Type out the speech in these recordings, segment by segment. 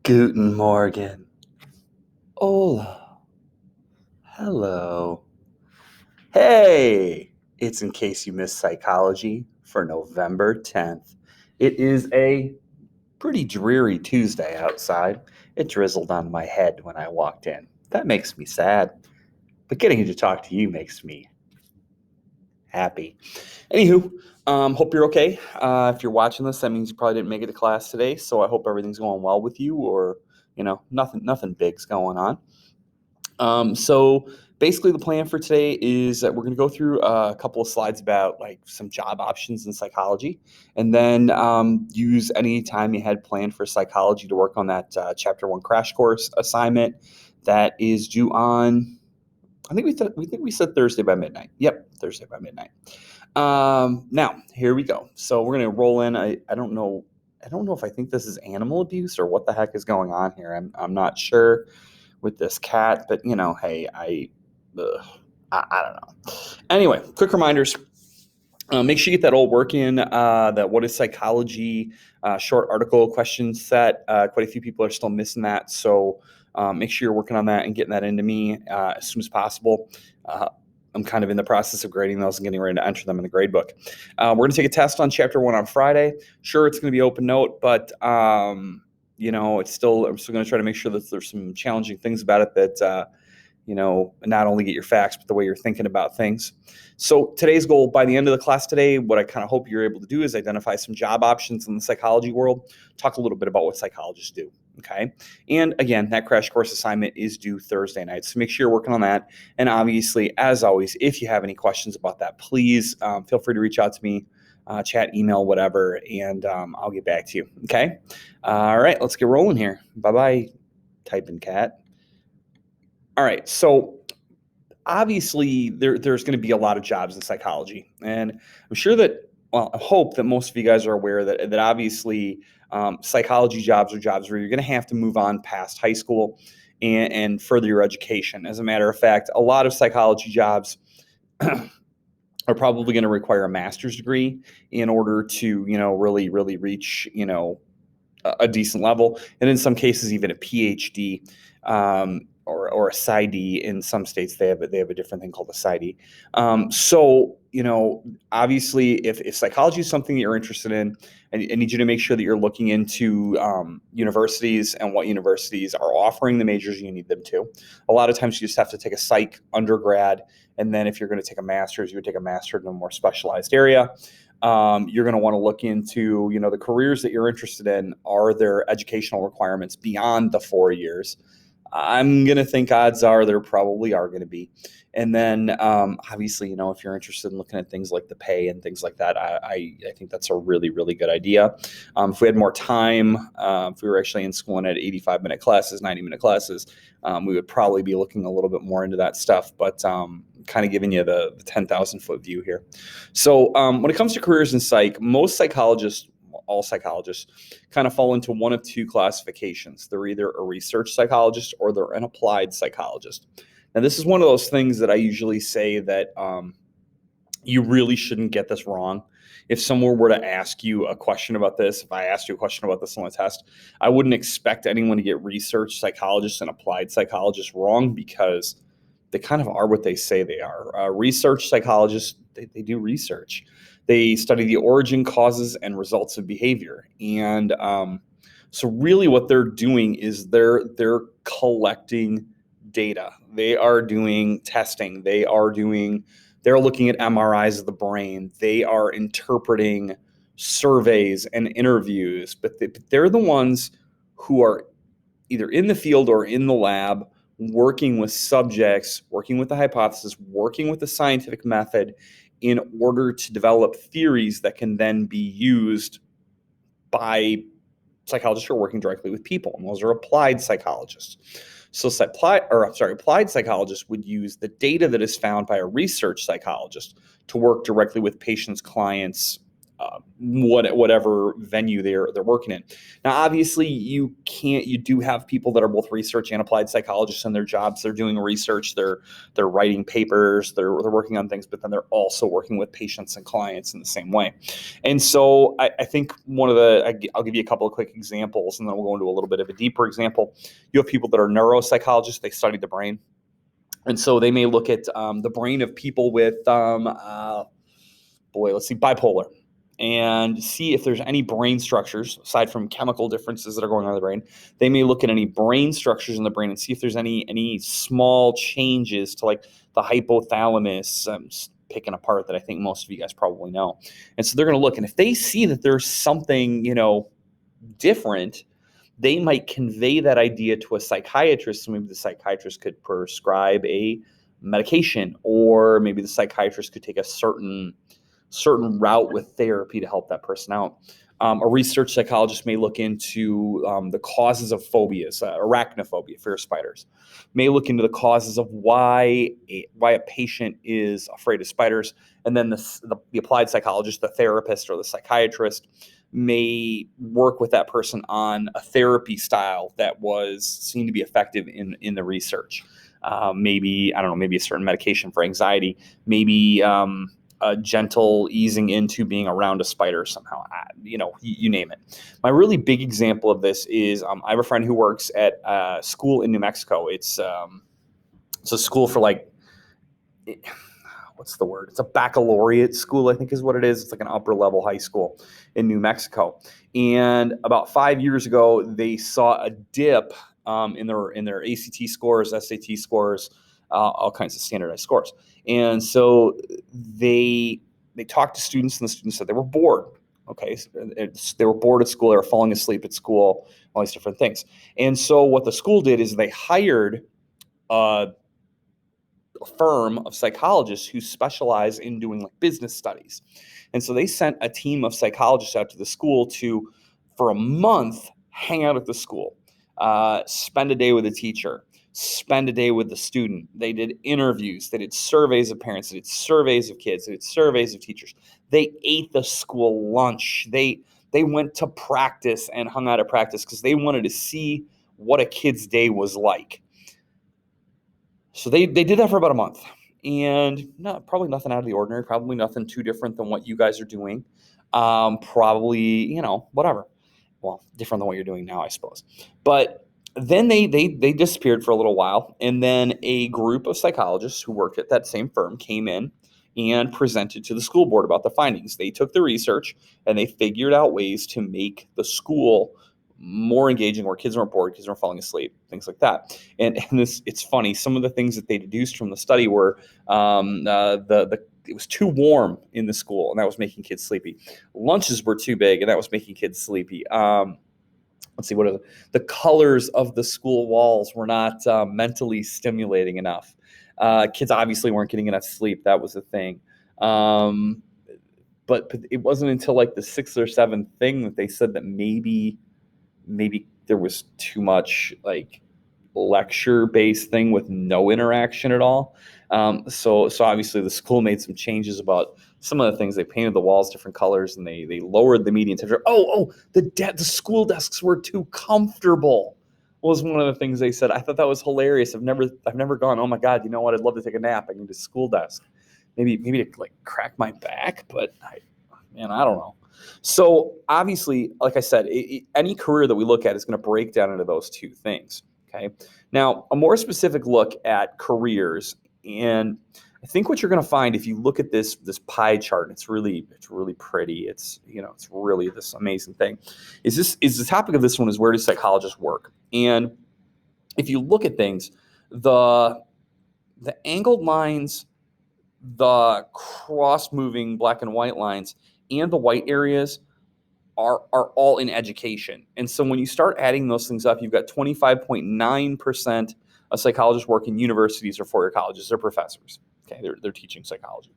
Guten Morgen. Hola. Hello. Hey, it's In Case You Missed Psychology for November 10th. It is a pretty dreary Tuesday outside. It drizzled on my head when I walked in. That makes me sad, but getting to talk to you makes me happy. Anywho, hope you're okay. If you're watching this, that means you probably didn't make it to class today, so I hope everything's going well with you, or nothing big's going on. So basically the plan for today is that we're going to go through a couple of slides about like some job options in psychology, and then use any time you had planned for psychology to work on that chapter 1 crash course assignment that is due on, I think we said Thursday by midnight. Yep, Thursday by midnight. Now here we go. So we're going to roll in. I don't know if I think this is animal abuse or what the heck is going on here. I'm not sure with this cat, but hey, I don't know. Anyway, quick reminders. Make sure you get that old work in, that what is psychology short article question set. Quite a few people are still missing that, so make sure you're working on that and getting that into me as soon as possible. I'm kind of in the process of grading those and getting ready to enter them in the grade book. We're going to take a test on chapter 1 on Friday. Sure, it's going to be open note, but I'm still going to try to make sure that there's some challenging things about it that not only get your facts, but the way you're thinking about things. So today's goal by the end of the class today, what I kind of hope you're able to do is identify some job options in the psychology world, talk a little bit about what psychologists do. Okay. And again, that crash course assignment is due Thursday night. So make sure you're working on that. And obviously, as always, if you have any questions about that, please feel free to reach out to me, chat, email, whatever, and I'll get back to you. Okay. All right, let's get rolling here. Bye-bye, typing cat. All right, so obviously there's going to be a lot of jobs in psychology, and I'm sure that, well, I hope that most of you guys are aware that obviously psychology jobs are jobs where you're going to have to move on past high school and further your education. As a matter of fact, a lot of psychology jobs are probably going to require a master's degree in order to really reach a decent level, and in some cases even a PhD, or a PsyD. In some states they have a different thing called a PsyD. So obviously, if psychology is something that you're interested in, I need you to make sure that you're looking into universities and what universities are offering the majors you need them to. A lot of times you just have to take a psych undergrad, and then if you're going to take a master's, you would take a master's in a more specialized area. You're going to want to look into, the careers that you're interested in. Are there educational requirements beyond the 4 years? I'm going to think odds are there probably are going to be. And then obviously, if you're interested in looking at things like the pay and things like that, I think that's a really, really good idea. If we had more time, if we were actually in school and had 85-minute classes, 90-minute classes, we would probably be looking a little bit more into that stuff. But kind of giving you the 10,000-foot view here. So when it comes to careers in psych, most psychologists, all psychologists, kind of fall into one of two classifications. They're either a research psychologist or they're an applied psychologist. Now, this is one of those things that I usually say that you really shouldn't get this wrong. If someone were to ask you a question about this, if I asked you a question about this on a test, I wouldn't expect anyone to get research psychologists and applied psychologists wrong, because they kind of are what they say they are. Research psychologists, they do research. They study the origin, causes, and results of behavior. And so really what they're doing is they're collecting data. They are doing testing. They're looking at MRIs of the brain. They are interpreting surveys and interviews, but they're the ones who are either in the field or in the lab, working with subjects, working with the hypothesis, working with the scientific method in order to develop theories that can then be used by psychologists who are working directly with people, and those are applied psychologists. So applied psychologists would use the data that is found by a research psychologist to work directly with patients, clients, whatever venue they're working in. Now, obviously, you do have people that are both research and applied psychologists in their jobs. They're doing research, they're writing papers, they're working on things, but then they're also working with patients and clients in the same way. And so I think I'll give you a couple of quick examples, and then we'll go into a little bit of a deeper example. You have people that are neuropsychologists, they study the brain. And so they may look at the brain of people with, bipolar, and see if there's any brain structures, aside from chemical differences that are going on in the brain. They may look at any brain structures in the brain and see if there's any small changes to like the hypothalamus. I'm picking a part that I think most of you guys probably know. And so they're going to look, and if they see that there's something, different, they might convey that idea to a psychiatrist. So maybe the psychiatrist could prescribe a medication, or maybe the psychiatrist could take a certain route with therapy to help that person out. A research psychologist may look into the causes of phobias, arachnophobia, fear of spiders. May look into the causes of why a patient is afraid of spiders, and then the applied psychologist, the therapist, or the psychiatrist may work with that person on a therapy style that was seen to be effective in the research. Maybe a certain medication for anxiety, maybe a gentle easing into being around a spider somehow, you name it. My really big example of this is I have a friend who works at a school in New Mexico. It's a school for what's the word? It's a baccalaureate school, I think is what it is. It's like an upper level high school in New Mexico. And about 5 years ago, they saw a dip in their ACT scores, SAT scores, all kinds of standardized scores. And so they talked to students, and the students said they were bored. Okay, so they were bored at school. They were falling asleep at school, all these different things. And so what the school did is they hired a firm of psychologists who specialize in doing like business studies. And so they sent a team of psychologists out to the school to, for a month, hang out at the school, spend a day with a teacher, spend a day with the student. They did interviews, they did surveys of parents, they did surveys of kids, they did surveys of teachers. They ate the school lunch. They went to practice and hung out at practice because they wanted to see what a kid's day was like. So they did that for about a month, and probably nothing out of the ordinary, probably nothing too different than what you guys are doing. Probably, whatever. Well, different than what you're doing now, I suppose. But then they disappeared for a little while, and then a group of psychologists who worked at that same firm came in and presented to the school board about the findings. They took the research and they figured out ways to make the school more engaging, where kids weren't bored, kids weren't falling asleep, things like that. And it's funny. Some of the things that they deduced from the study were it was too warm in the school, and that was making kids sleepy. Lunches were too big, and that was making kids sleepy. Let's see, what are the colors of the school walls were not mentally stimulating enough. Kids obviously weren't getting enough sleep. That was the thing. But it wasn't until like the sixth or seventh thing that they said that maybe there was too much like lecture-based thing with no interaction at all. So obviously the school made some changes about some of the things. They painted the walls different colors, and they lowered the median temperature. The school desks were too comfortable was one of the things they said. I thought that was hilarious. I've never gone, oh my God, you know what? I'd love to take a nap. I need a school desk. Maybe to like crack my back, but I don't know. So obviously, like I said, any career that we look at is going to break down into those two things. Okay. Now, a more specific look at careers, and I think what you're going to find if you look at this pie chart, it's really pretty. It's really this amazing thing. Is the topic of this one is, where do psychologists work? And if you look at things, the angled lines, the cross-moving black and white lines, and the white areas are all in education. And so when you start adding those things up, you've got 25.9% of psychologists work in universities or four-year colleges. They're professors. Okay, they're teaching psychology.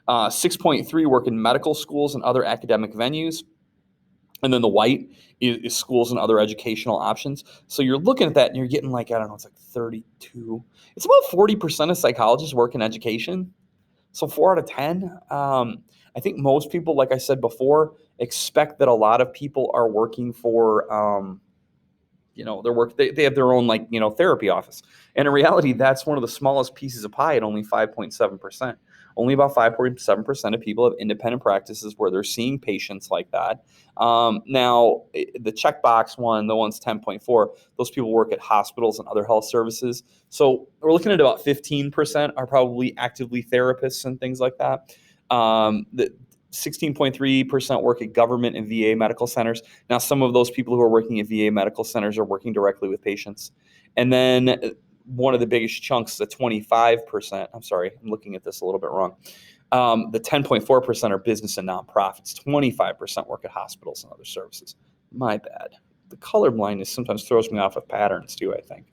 6.3 work in medical schools and other academic venues. And then the white is schools and other educational options. So you're looking at that and you're getting like, I don't know, it's like 32. It's about 40% of psychologists work in education. So 4 out of 10. I think most people, like I said before, expect that a lot of people are working for, they have their own therapy office. And in reality, that's one of the smallest pieces of pie at only 5.7%. Only about 5.7% of people have independent practices where they're seeing patients like that. Now, the checkbox one, the one's 10.4, those people work at hospitals and other health services. So we're looking at about 15% are probably actively therapists and things like that. The 16.3% work at government and VA medical centers. Now, some of those people who are working at VA medical centers are working directly with patients. And then one of the biggest chunks, the 25%, I'm sorry, I'm looking at this a little bit wrong. The 10.4% are business and nonprofits. 25% work at hospitals and other services. My bad. The color blindness sometimes throws me off of patterns too, I think.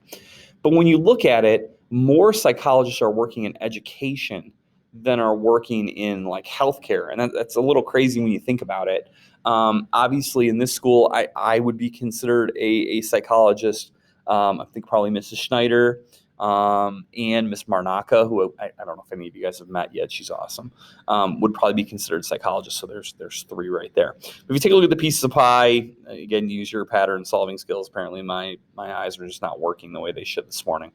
But when you look at it, more psychologists are working in education than are working in like healthcare. And that's a little crazy when you think about it. Obviously, in this school, I would be considered a psychologist. I think probably Mrs. Schneider and Miss Marnaka, who I don't know if any of you guys have met yet. She's awesome. Would probably be considered psychologists. So there's three right there. If you take a look at the pieces of pie, again, use your pattern solving skills. Apparently, my eyes are just not working the way they should this morning.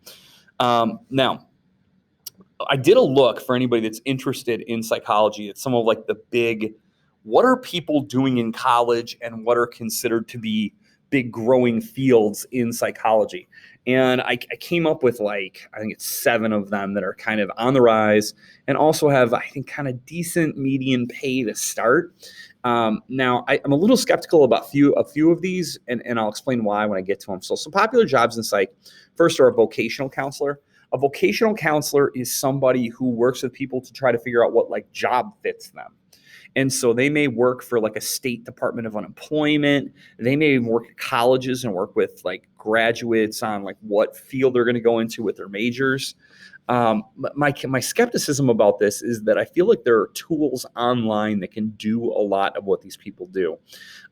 Now, I did a look for anybody that's interested in psychology at some of like the big, what are people doing in college and what are considered to be big growing fields in psychology. And I came up with I think it's 7 of them that are kind of on the rise and also have, I think, kind of decent median pay to start. Now, I'm a little skeptical about a few of these, and I'll explain why when I get to them. So some popular jobs in psych, first are a vocational counselor. A vocational counselor is somebody who works with people to try to figure out what job fits them. And so they may work for a state department of unemployment. They may work at colleges and work with graduates on what field they're going to go into with their majors. My skepticism about this is that I feel like there are tools online that can do a lot of what these people do.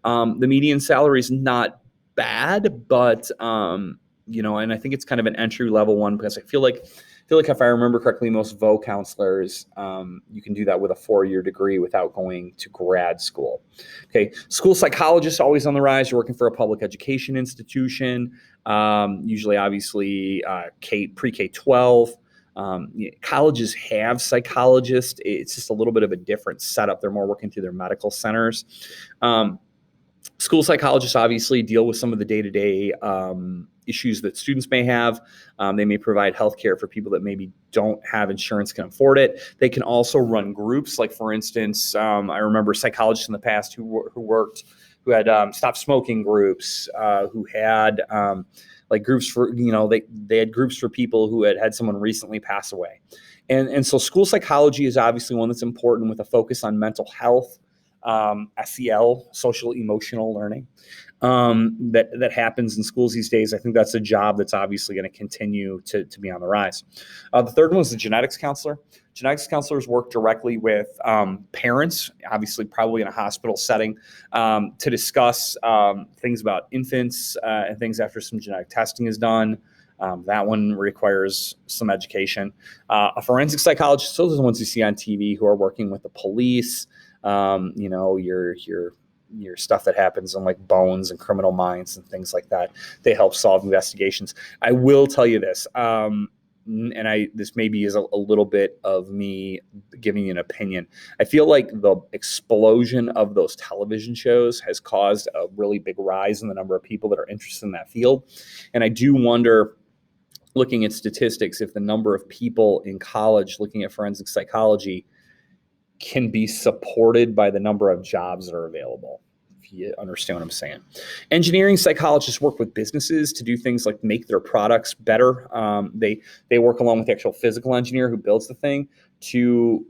The median salary is not bad, but and I think it's kind of an entry level one because I feel like if I remember correctly, most VO counselors, you can do that with a 4-year degree without going to grad school. Okay, school psychologists always on the rise. You're working for a public education institution, usually obviously pre-K-12. Colleges have psychologists. It's just a little bit of a different setup. They're more working through their medical centers. School psychologists obviously deal with some of the day-to-day issues that students may have. They may provide healthcare for people that maybe don't have insurance, can afford it. They can also run groups. Like, for instance, I remember psychologists in the past who had stop smoking groups, who had groups for, they had groups for people who had someone recently pass away. And so school psychology is obviously one that's important with a focus on mental health, SEL, social emotional learning, that happens in schools these days. I think that's a job that's obviously going to continue to be on the rise. The third one is the genetics counselor. Genetics counselors work directly with parents, obviously probably in a hospital setting, to discuss things about infants and things after some genetic testing is done. That one requires some education. A forensic psychologist, those are the ones you see on TV who are working with the police, your stuff that happens on bones and criminal minds and things like that. They help solve investigations. I will tell you this, this maybe is a little bit of me giving you an opinion. I feel like the explosion of those television shows has caused a really big rise in the number of people that are interested in that field. And I do wonder, looking at statistics, if the number of people in college looking at forensic psychology can be supported by the number of jobs that are available, if you understand what I'm saying. Engineering psychologists work with businesses to do things like make their products better. They work along with the actual physical engineer who builds the thing to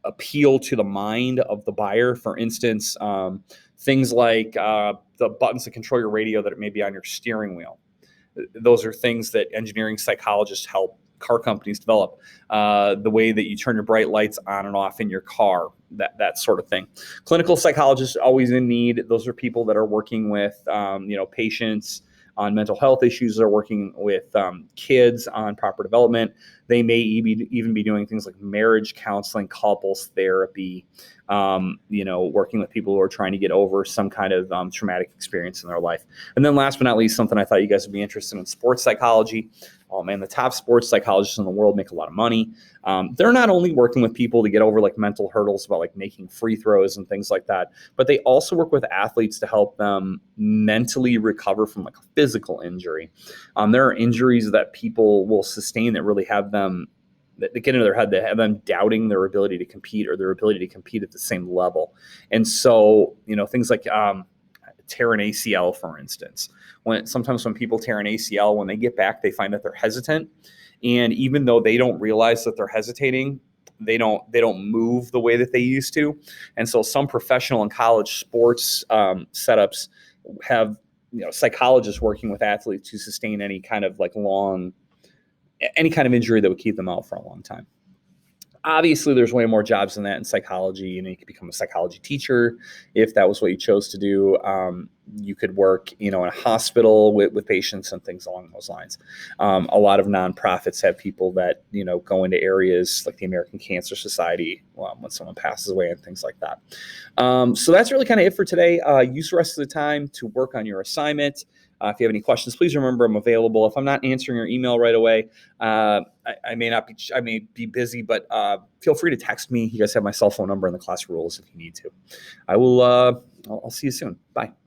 appeal to the mind of the buyer. For instance, things like the buttons that control your radio that may be on your steering wheel. Those are things that engineering psychologists help car companies develop, the way that you turn your bright lights on and off in your car, that sort of thing. Clinical psychologists always in need. Those are people that are working with patients on mental health issues. They're working with kids on proper development. They may even be doing things like marriage counseling, couples therapy, working with people who are trying to get over some kind of traumatic experience in their life. And then last but not least, something I thought you guys would be interested in, sports psychology. Oh man, the top sports psychologists in the world make a lot of money. They're not only working with people to get over like mental hurdles about like making free throws and things like that, but they also work with athletes to help them mentally recover from like a physical injury. There are injuries that people will sustain that really have them, that get into their head, that have them doubting their ability to compete or their ability to compete at the same level. And so, things like tear an ACL, for instance. Sometimes when people tear an ACL, when they get back, they find that they're hesitant. And even though they don't realize that they're hesitating, they don't move the way that they used to. And so some professional and college sports setups have psychologists working with athletes to sustain any kind of injury that would keep them out for a long time. Obviously, there's way more jobs than that in psychology. You could become a psychology teacher if that was what you chose to do. You could work, in a hospital with patients and things along those lines. A lot of nonprofits have people that, go into areas like the American Cancer Society when someone passes away and things like that. So that's really kind of it for today. Use the rest of the time to work on your assignment. If you have any questions, please remember I'm available. If I'm not answering your email right away, I may be busy, but feel free to text me. You guys have my cell phone number in the class rules if you need to. I'll see you soon. Bye.